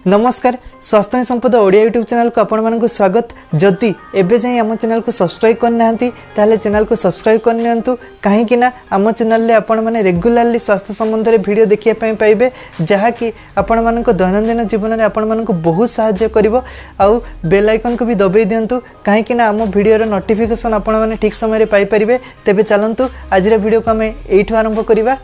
नमस्कार स्वास्थ्य संपद Odia YouTube channel को आपण मानक स्वागत। जदि एबे जाई आम चैनल को सब्सक्राइब करना ताहले चैनल को सब्सक्राइब करनियंतु कहीं आम चैनल आपण माने रेगुलरली स्वास्थ्य संबंध में वीडियो देखिया पाइबे जहाँकि आपण मानक दैनंदिन जीवन में आपण मानक बहुत सहाय्य करिवो। आउ बेल आइकन को भी दबाई दिंतु कहीं आम वीडियो नोटिफिकेशन आपण माने ठीक समय रे पाई परिबे। तेबे चलंतु आज वीडियो को आम एठु आरंभ करिबा।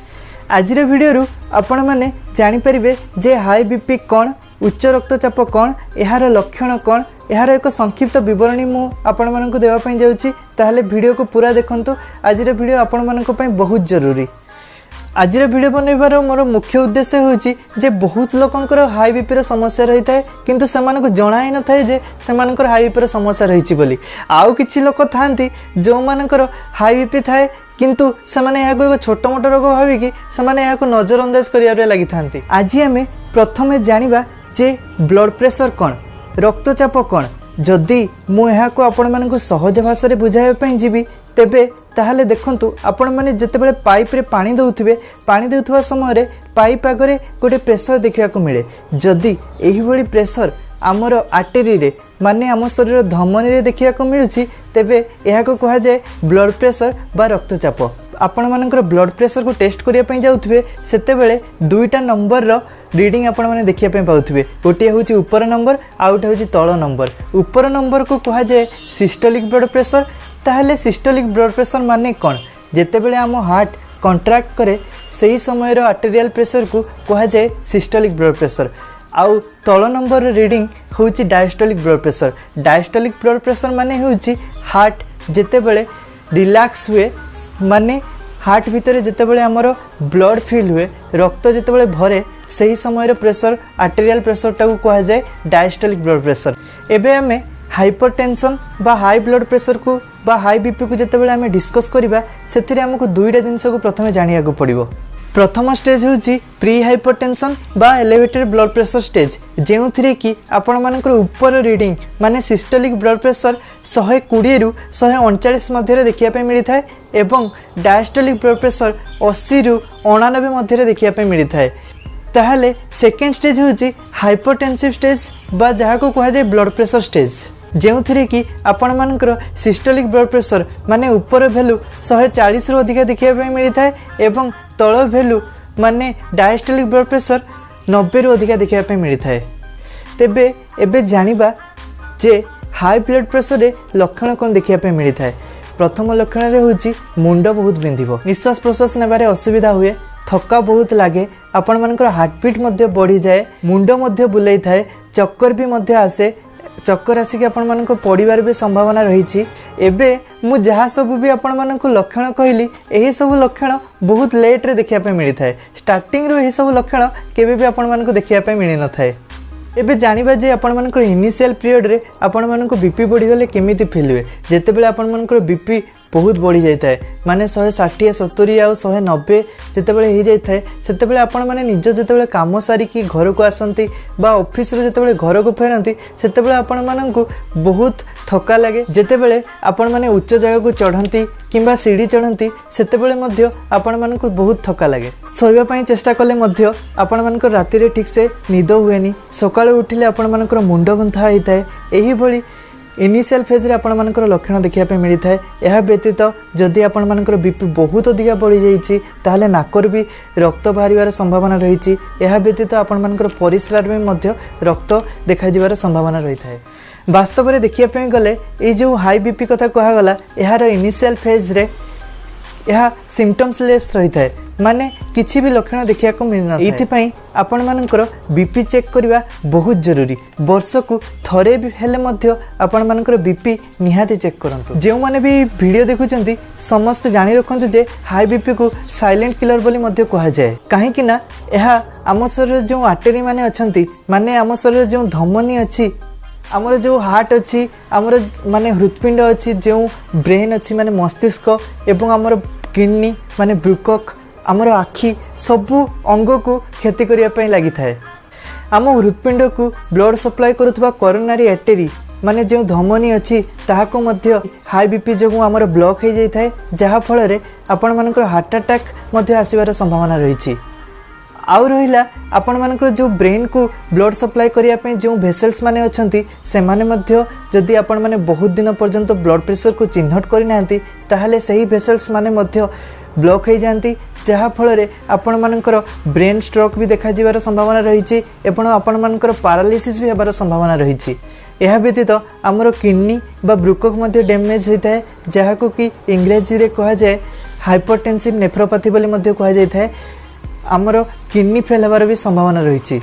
आज वीडियो आपण माने जानि परिबे जे हाई बीपी कौन, उच्च रक्तचाप कौन, यार लक्षण कौन, यार एक संक्षिप्त विवरणी मु आपण मानक देवाई जाऊँगी। ताहले वीडियो को पूरा देखंतु। आज वीडियो आपण मानक पई बहुत जरूरी। आज वीडियो बनइबार मोर मुख्य उद्देश्य होची जे बहुत लोकंकर हाई बीपी समस्या रही थाए किंतु सेमानक जणा ही न थाए जे सेमानकर हाई बीपी समस्या रही बोली। आउ किछि लोक थांती जो मानकर हाई बीपी थाए किंतु सेमाने याको एक छोट मोट रोग भाविकी सेमाने याको नजरअंदाज करिया लागि थांती। आज आमे प्रथमे जानिबा जे ब्लड प्रेशर कौन, रक्तचाप कौन। जदि मु याको आपण मानक सहज भाषा रे बुझाइबा पई जीवी तेबे ताहले देखंतु आपण माने जेतेबेले पाइप रे पानी देउथुवा समय रे पाइप आगरे गोटे प्रेशर देखिया को मिले। जदि एही भली प्रेशर आमर आर्टेरी रे माने आम शरीर धमनी रे देखिया को मिलुछि तेबे एहाको कहा जाय ब्लड प्रेशर बा रक्तचाप। आपण मानकर ब्लड प्रेशर को टेस्ट करिया पई जाउथबे सेतेबेले दुईटा नंबर रो रीडिंग आपण माने देखिया पई पाउथबे। गोटे होची ऊपर नंबर आउ गोटे होची तळ नंबर। ऊपर नंबर को कहा जाय सिस्टोलिक ब्लड प्रेशर। ताहले सिस्टोलिक ब्लड प्रेशर माने कौन, जेतेबेले आम हार्ट कंट्राक्ट करे सही समय रो आर्टेरियल प्रेशर को कहा जाय सिस्टोलिक ब्लड प्रेशर। आउ तळ नंबर रीडिंग होची diastolic blood pressure. Diastolic blood pressure माने होची हार्ट जेतेबेले रिलैक्स हुए माने हार्ट भितर जेतेबेले आमर ब्लड फिल हुए रक्त जेतेबेले भरे सही समय रो प्रेशर आर्टेरियल प्रेशर टाको कहा जाय डायस्टोलिक ब्लड प्रेशर। एबे हमें हाइपरटेंशन बा हाई ब्लड प्रेशर को बा हाई बीपी को जितेबाला आम डिस्कस करवा से आमको दुईटा जिनस को प्रथम जाना पड़ो। प्रथम स्टेज होची प्री हाइपरटेंशन बा एलिवेटेड ब्लड प्रेशर स्टेज जो थी कि आपण मानकर ऊपर रीडिंग माने सिस्टोलिक ब्लड प्रेशर 120 रु 139 मध्य देखा मिलता है एवं डायस्टोलिक ब्लड प्रेशर 80 रु 89 मध्य देखा मिलता है। ताहले सेकेंड स्टेज होची हाइपरटेंसिव स्टेज बा जहाँ को कहा जाए ब्लड प्रेशर स्टेज जो थी कि आपण मानकर सिस्टोलिक ब्लड प्रेशर माने ऊपर भैल्यू 140 रु अधिका देखा मिलता है एवं तल भैल्यू माने डायस्टोलिक ब्लड प्रेशर 90 रु अधिका देखा मिलता है। तेबे एबे जानिबा जे हाई ब्लड प्रेशर रे लक्षण कौन देखा मिलता है। प्रथम लक्षण रे होची मुंड बहुत बिंधिबो, निश्वास प्रश्वास नेबारे असुविधा हुए, थका बहुत लगे, आपण मानकर हार्टबीट मध्य बढ़ी जाए, मुंड मध्य बुलाई थाए, चक्कर भी मध्य आसे, चक्कर आसिक आपण मानक पड़िबार भी संभावना रही। एबे मु जहाँ सब भी आपण मानक लक्षण कहली यही सब लक्षण बहुत लेट रे देखा मिलता है। स्टार्टिंग रो यही सब लक्षण केबे भी आपण मानक देखा मिल न थाए। एबे जानिबा जे आपण मानकर इनिशियल पीरियड रे आपण मानक बीपी बढ़ी गले केमिति फील हुए। जेतेबेले आपण मानकर बीपी बहुत बढ़ी जाता है माने 160 70 आउ 190 जितेबाला हो जाए से आपण मैंने निज जितेबाला कम सारिकी घर को आसती बा ऑफिस रो जितेबाला घर को फेरती से आपण मानक बहुत थका लगे। जितेबाला आपण मैंने उच्च जगह को चढ़ती किंबा सीढ़ी चढ़ती से आपण मानक बहुत थका लगे। शोइबा चेष्टा कले आपण मानक राति ठीक से निद हुए, सकाळु उठिले आपण मानक मुंड बंधा होता है। यही भली इनिशियल फेज रे आपण मानकर लक्षण देखा मिलता है। यह व्यतीत जदि आपण मानकर बीपी बहुत अधिका बढ़ी जाइए ताहले नाकर भी रक्त बाहर संभावना रही। यह व्यतीत आपण मानकर परिस्रार में मध्य रक्त देखा जिवार संभावना रही है। वास्तव में देखिए गले ये जो हाई बीपी कथा कहगला यार इनिशियल फेज रे यह सिम्पटम्स लेस रही है माने किसी भी लक्षण देखा को मिलना। ये आपण मानकर बीपी चेक करवा बहुत जरूरी। वर्ष को थरे भी हेले मध्य आपण मानकर बीपी निहाती चेक करंतु। जो माने भी वीडियो देखुचंती समस्त जानी रखंतु जे हाई बीपी को साइलेंट किलर बोली मध्य कहा जाए। कहीं कि ना यह आम शरीर जो आर्टेरी माने अछंती माने आम शरीर जो धमनी अच्छी आमर जो हार्ट अच्छी आमर माने हृत्पिंड अच्छी जो ब्रेन अच्छी माने मस्तिष्क एवं आमर किडनी माने ब्रुकक आमर आखि सबू अंग को क्षति करने लगी थाए। आम हृत्पिंड को ब्लड सप्लाई करुवा कोरोनरी आर्टेरी माने जो धमनी अच्छी ताहाको मध्य हाई बीपी जो आमर ब्लॉक हो जाए जहाँ फल आपण मानकर हार्ट अटैक मध्य आसबार संभावना रही। आउ रहिला आपण मानकर जो ब्रेन को ब्लड सप्लाई करिया पे जो भेसल्स माने अछंती से माने मध्य जदि आपण माने बहुत दिन पर्यंत ब्लड प्रेशर को चिन्हट करि नांती ताहले सही भेसल्स माने मध्य ब्लॉक हो जाती जहाँ फल आपण मानकर ब्रेन स्ट्रोक भी देखा जीवार संभावना रही एवं आपण मानकर पैरालिसिस भी होबार संभावना रही। यह व्यतीत आमर किडनी बा ब्रुकक मध्य डैमेज होता है जहाँ को कि इंग्रेजी रे कहा जाए हाइपरटेंसिव नेफ्रोपैथी बोली मध्य कहा जाता है। आमर किडनी फेल होबार भी संभावना रही।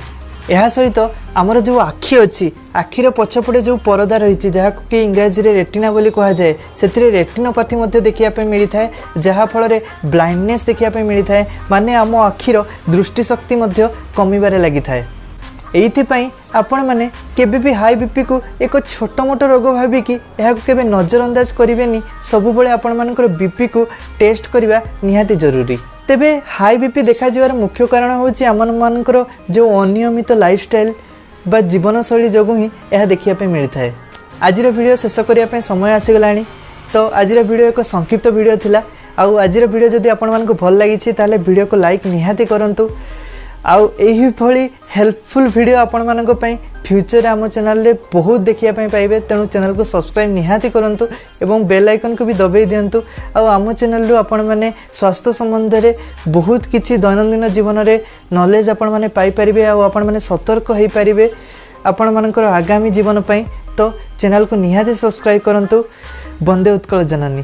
यह सहित आमर जो आखि अच्छी आखिर पछपटे जो परदा रही जहाँ कि इंग्राजी रे रेटिना बोली कहा जाए से रेटिनोपैथी मध्य देखा मिलता है जहाँ फल ब्लाइंडनेस देखा मिलता है माने आम आखिर दृष्टिशक्ति मध्य कमिबारे लगी थाए। एइथिपाई आपण माने केबे भी हाई बीपी को एक छोट मोट रोग भाविकी यह केबे नजरअंदाज करेनि सबुबले आपण मानकर बीपी को टेस्ट करवा निहाती जरूरी। तेबे हाई बीपी देखा जीवार मुख्य कारण होची आमन मानकर जो अनियमित लाइफस्टाइल बा जीवनशैली जोगु ही यह देखिया पे मिलता है। आज वीडियो शेष करिया पे समय आसीगलानी तो आज वीडियो एक संक्षिप्त वीडियो थिला। आउ आज वीडियो जदि आपण मानकु भल लागिछि ताले वीडियो को लाइक निहाती करंतु। आउ एही भली हेल्पफुल वीडियो आपण मानक पई फ्यूचर आम चैनल रे बहुत देखिया पई पाइबे तेणु चैनल को सब्सक्राइब निहाती करंतु एवं बेल आइकन को भी दबाई दियंतु। आउ आम चैनल रो आपण माने स्वास्थ्य संबंध रे बहुत किछि दैनंदिन जीवन रे नॉलेज आपण माने पाई परिबे आउ आपण माने सतर्क होई परिबे आपण मानकर आगामी जीवन पई। तो चैनल को निहाती सब्सक्राइब करंतु। वंदे उत्कल जननी।